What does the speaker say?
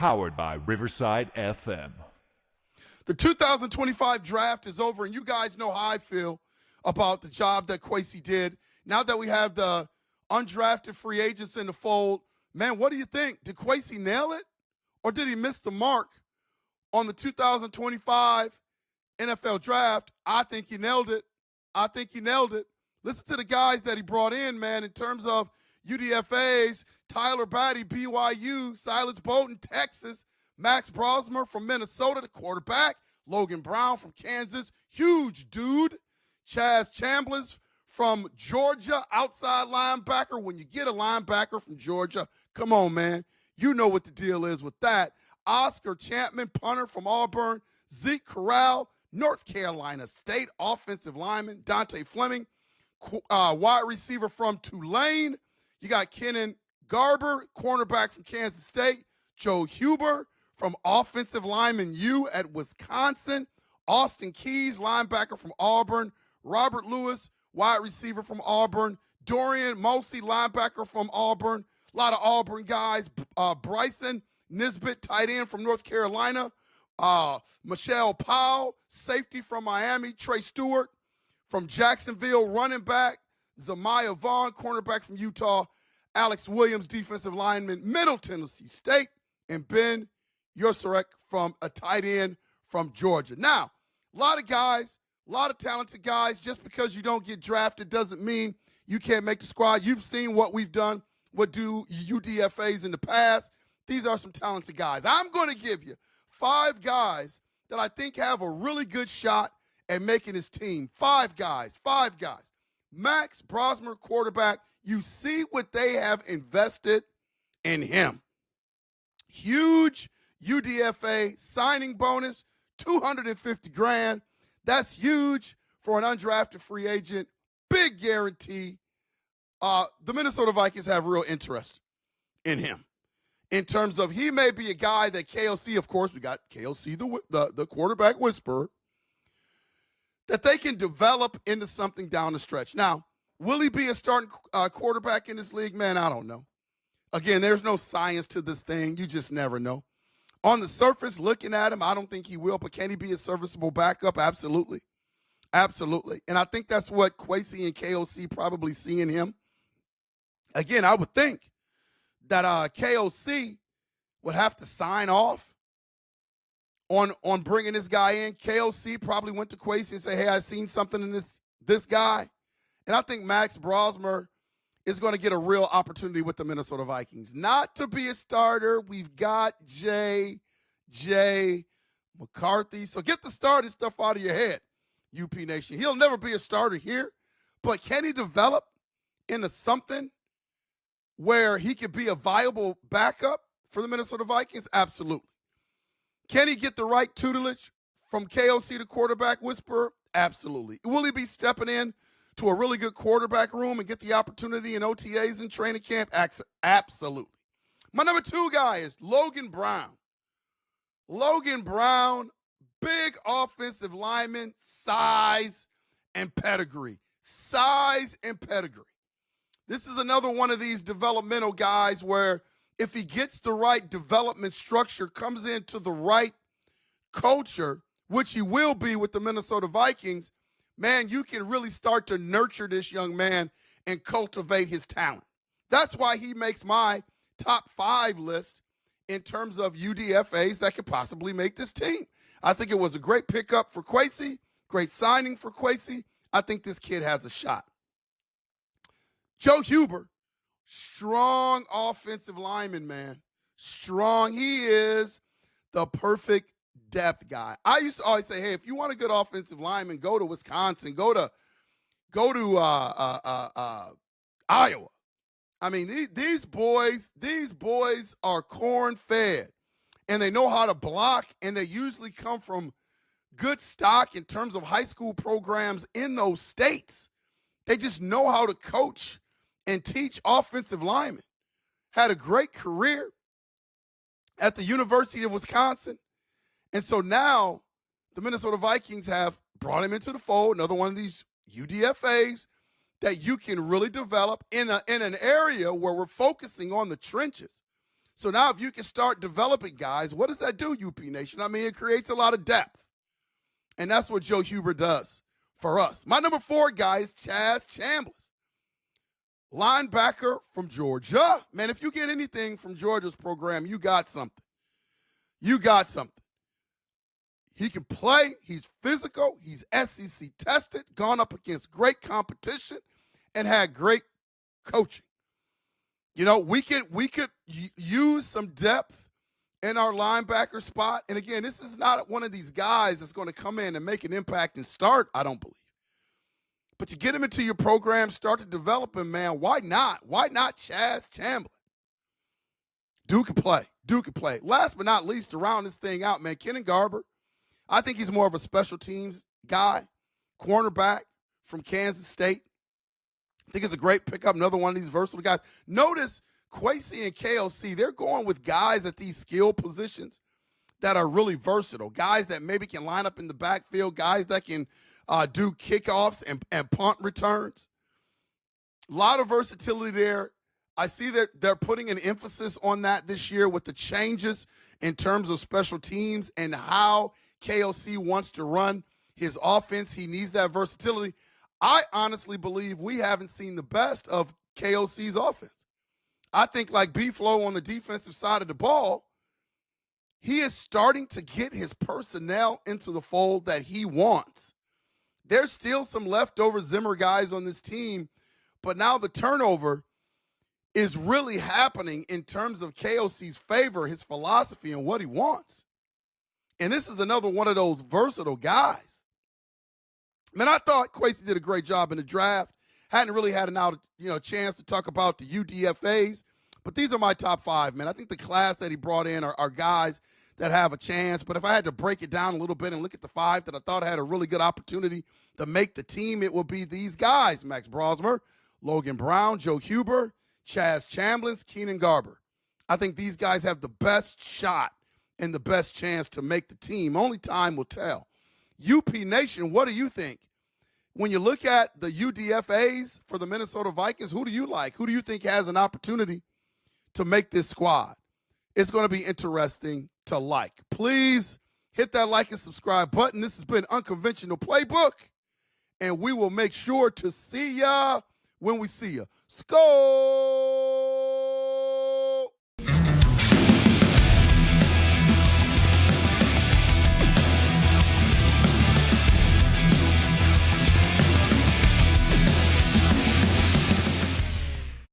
Powered by Riverside FM. The 2025 draft is over, and you guys know how I feel about the job that Kwesi did. Now that we have the undrafted free agents in the fold, man, what do you think? Did Kwesi nail it, or did he miss the mark on the 2025 NFL draft? I think he nailed it. Listen to the guys that he brought in, man, in terms of UDFAs: Tyler Batty, BYU; Silas Bolton, Texas; Max Brosmer from Minnesota, the quarterback; Logan Brown from Kansas, huge dude; Chaz Chambliss from Georgia, outside linebacker. When you get a linebacker from Georgia, come on, man. You know what the deal is with that. Oscar Chapman, punter from Auburn; Zeke Corral, North Carolina State, offensive lineman; Dante Fleming, wide receiver from Tulane. You got Kenan Garber, cornerback from Kansas State; Joe Huber from offensive lineman U at Wisconsin; Austin Keys, linebacker from Auburn; Robert Lewis, wide receiver from Auburn; Dorian Mosey, linebacker from Auburn. A lot of Auburn guys. Bryson Nisbet, tight end from North Carolina; Michelle Powell, safety from Miami; Trey Stewart from Jacksonville, running back; Zamiah Vaughn, cornerback from Utah; Alex Williams, defensive lineman, Middle Tennessee State; and Ben Yurcek from a tight end from Georgia. Now, a lot of guys, a lot of talented guys. Just because you don't get drafted doesn't mean you can't make the squad. You've seen what we've done, what do UDFAs in the past. These are some talented guys. I'm going to give you 5 guys that I think have a really good shot at making his team. 5 guys. Max Brosmer, quarterback. You see what they have invested in him. Huge UDFA signing bonus, $250,000. That's huge for an undrafted free agent. Big guarantee. The Minnesota Vikings have real interest in him. In terms of, he may be a guy that KOC, of course, we got KOC, the quarterback whisperer, that they can develop into something down the stretch. Now, will he be a starting quarterback in this league? Man, I don't know. Again, there's no science to this thing. You just never know. On the surface, looking at him, I don't think he will, but can he be a serviceable backup? Absolutely. And I think that's what Kwesi and KOC probably see in him. Again, I would think that KOC would have to sign off on bringing this guy in. KOC probably went to Kwesi and said, hey, I've seen something in this guy. And I think Max Brosmer is going to get a real opportunity with the Minnesota Vikings. Not to be a starter. We've got J.J. McCarthy. So get the starting stuff out of your head, UP Nation. He'll never be a starter here. But can he develop into something where he could be a viable backup for the Minnesota Vikings? Absolutely. Can he get the right tutelage from KOC, the quarterback whisperer? Absolutely. Will he be stepping in to a really good quarterback room and get the opportunity in OTAs and training camp? Absolutely. My number 2 guy is Logan Brown. Logan Brown, big offensive lineman, size and pedigree. This is another one of these developmental guys where if he gets the right development structure, comes into the right culture, which he will be with the Minnesota Vikings, man, you can really start to nurture this young man and cultivate his talent. That's why he makes my top 5 list in terms of UDFAs that could possibly make this team. I think it was a great pickup for Kwesi, great signing for Kwesi. I think this kid has a shot. Joe Huber, strong offensive lineman, man. Strong. He is the perfect depth guy. I used to always say, hey, if you want a good offensive lineman, go to Wisconsin, go to Iowa. I mean, these boys are corn-fed, and they know how to block, and they usually come from good stock in terms of high school programs in those states. They just know how to coach and teach offensive linemen. Had a great career at the University of Wisconsin. And so now the Minnesota Vikings have brought him into the fold, another one of these UDFAs that you can really develop in an area where we're focusing on the trenches. So now if you can start developing guys, what does that do, UP Nation? I mean, it creates a lot of depth. And that's what Joe Huber does for us. My number 4 guy is Chaz Chambliss, linebacker from Georgia. Man, if you get anything from Georgia's program, you got something. You got something. He can play. He's physical. He's SEC tested, gone up against great competition, and had great coaching. You know, we could use some depth in our linebacker spot. And again, this is not one of these guys that's going to come in and make an impact and start, I don't believe. But you get him into your program, start to develop him, man. Why not? Why not Chaz Chamblin? Duke can play. Duke can play. Last but not least, to round this thing out, man, Garber. I think he's more of a special teams guy, cornerback from Kansas State. I think it's a great pickup, another one of these versatile guys. Notice Kwesi and KOC, they're going with guys at these skill positions that are really versatile, guys that maybe can line up in the backfield, guys that can do kickoffs and punt returns. A lot of versatility there. I see that they're putting an emphasis on that this year with the changes in terms of special teams and how KOC wants to run his offense. He needs that versatility. I honestly believe we haven't seen the best of KOC's offense. I think like B-Flow on the defensive side of the ball, he is starting to get his personnel into the fold that he wants. There's still some leftover Zimmer guys on this team, but now the turnover is really happening in terms of KOC's favor, his philosophy, and what he wants. And this is another one of those versatile guys. Man, I thought Kwesi did a great job in the draft. Hadn't really had a chance to talk about the UDFAs, but these are my top 5, man. I think the class that he brought in are guys that have a chance. But if I had to break it down a little bit and look at the 5 that I thought had a really good opportunity to make the team, it would be these guys: Max Brosmer, Logan Brown, Joe Huber, Chaz Chambliss, Garber. I think these guys have the best shot and the best chance to make the team. Only time will tell. UP Nation, what do you think? When you look at the UDFAs for the Minnesota Vikings, who do you like? Who do you think has an opportunity to make this squad? It's going to be interesting to like. Please hit that like and subscribe button. This has been Unconventional Playbook, and we will make sure to see ya when we see ya. Skol!